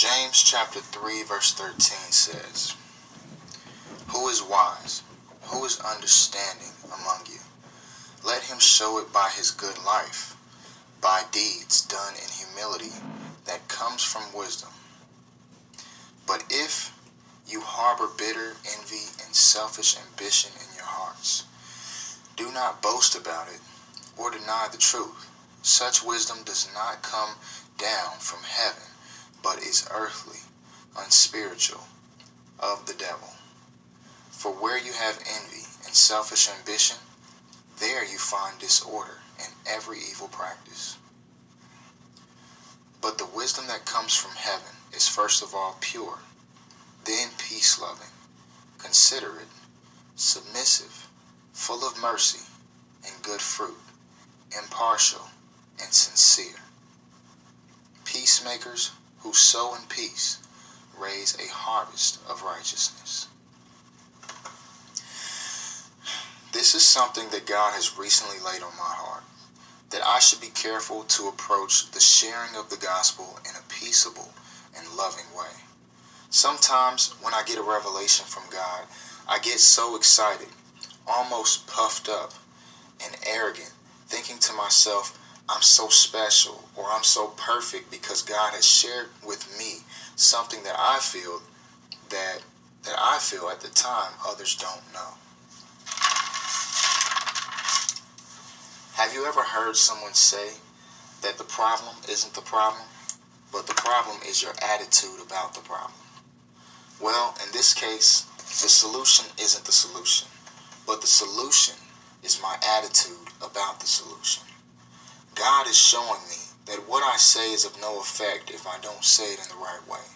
James chapter 3 verse 13 says, "Who is wise? Who is understanding among you? Let him show it by his good life, by deeds done in humility that comes from wisdom. But if you harbor bitter envy and selfish ambition in your hearts, do not boast about it or deny the truth. Such wisdom does not come down from heaven, but is earthly, unspiritual, of the devil. For where you have envy and selfish ambition, there you find disorder and every evil practice. But the wisdom that comes from heaven is first of all pure, then peace-loving, considerate, submissive, full of mercy and good fruit, impartial and sincere. Peacemakers who sow in peace raise a harvest of righteousness." This is something that God has recently laid on my heart, that I should be careful to approach the sharing of the gospel in a peaceable and loving way. Sometimes when I get a revelation from God, I get so excited, almost puffed up and arrogant, thinking to myself, I'm so special or I'm so perfect because God has shared with me something that I feel at the time others don't know. Have you ever heard someone say that the problem isn't the problem, but the problem is your attitude about the problem? Well, in this case, the solution isn't the solution, but the solution is my attitude about the solution. God is showing me that what I say is of no effect if I don't say it in the right way.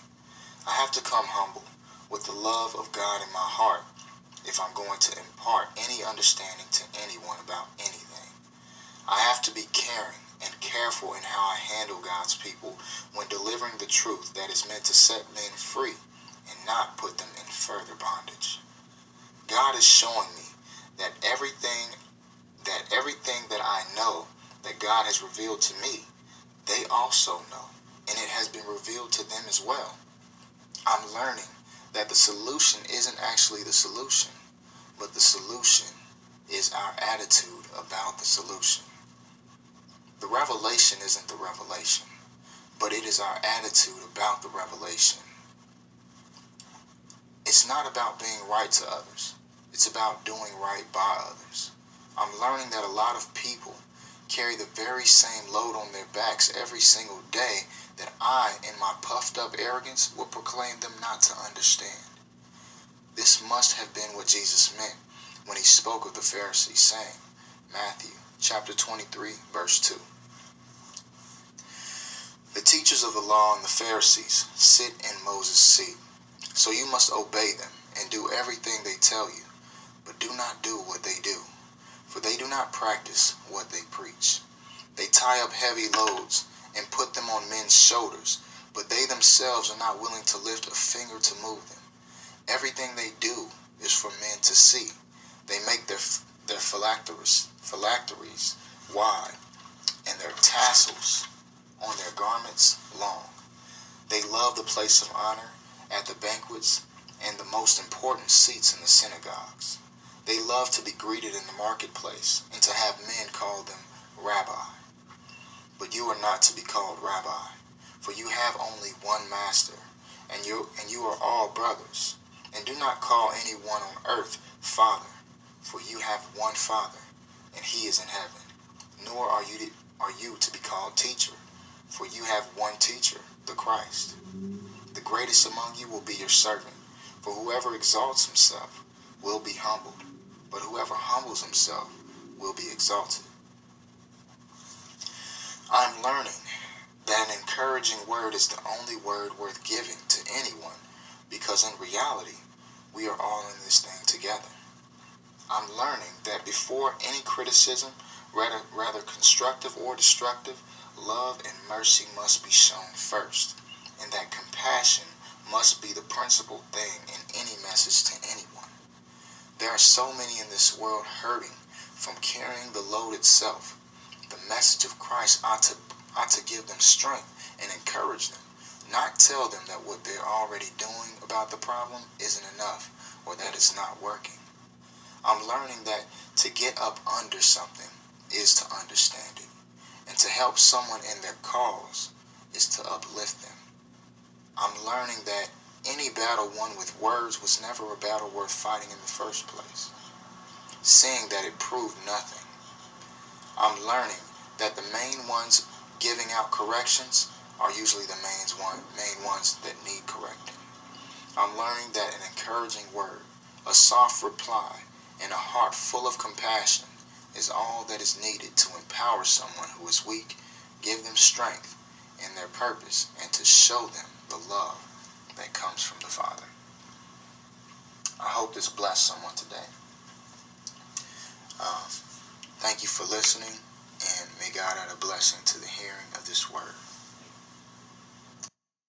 I have to come humble with the love of God in my heart if I'm going to impart any understanding to anyone about anything. I have to be caring and careful in how I handle God's people when delivering the truth that is meant to set men free and not put them in further bondage. God is showing me that everything that I know that God has revealed to me, they also know, and it has been revealed to them as well. I'm learning that the solution isn't actually the solution, but the solution is our attitude about the solution. The revelation isn't the revelation, but it is our attitude about the revelation. It's not about being right to others. It's about doing right by others. I'm learning that a lot of people carry the very same load on their backs every single day that I, in my puffed up arrogance, will proclaim them not to understand. This must have been what Jesus meant when he spoke of the Pharisees, saying, Matthew chapter 23, verse 2. The teachers of the law and the Pharisees sit in Moses' seat, so you must obey them and do everything they tell you, but do not do what they do, for they do not practice what they preach. They tie up heavy loads and put them on men's shoulders, but they themselves are not willing to lift a finger to move them. Everything they do is for men to see. They make their phylacteries wide and their tassels on their garments long. They love the place of honor at the banquets and the most important seats in the synagogues. They love to be greeted in the marketplace and to have men call them rabbi. But you are not to be called rabbi, for you have only one master, and you are all brothers. And do not call anyone on earth Father, for you have one Father, and he is in heaven. Nor are you to be called teacher, for you have one teacher, the Christ. The greatest among you will be your servant, for whoever exalts himself will be humbled, but whoever humbles himself will be exalted. I'm learning that an encouraging word is the only word worth giving to anyone, because in reality, we are all in this thing together. I'm learning that before any criticism, whether constructive or destructive, love and mercy must be shown first, and that compassion must be the principal thing in any message to anyone. There are so many in this world hurting from carrying the load itself. The message of Christ ought to give them strength and encourage them, not tell them that what they're already doing about the problem isn't enough or that it's not working. I'm learning that to get up under something is to understand it, and to help someone in their cause is to uplift them. I'm learning that any battle won with words was never a battle worth fighting in the first place, seeing that it proved nothing. I'm learning that the main ones giving out corrections are usually the main ones that need correcting. I'm learning that an encouraging word, a soft reply, and a heart full of compassion is all that is needed to empower someone who is weak, give them strength in their purpose, and to show them the love that comes from the Father. I hope this blessed someone today. Thank you for listening, and may God add a blessing to the hearing of this word.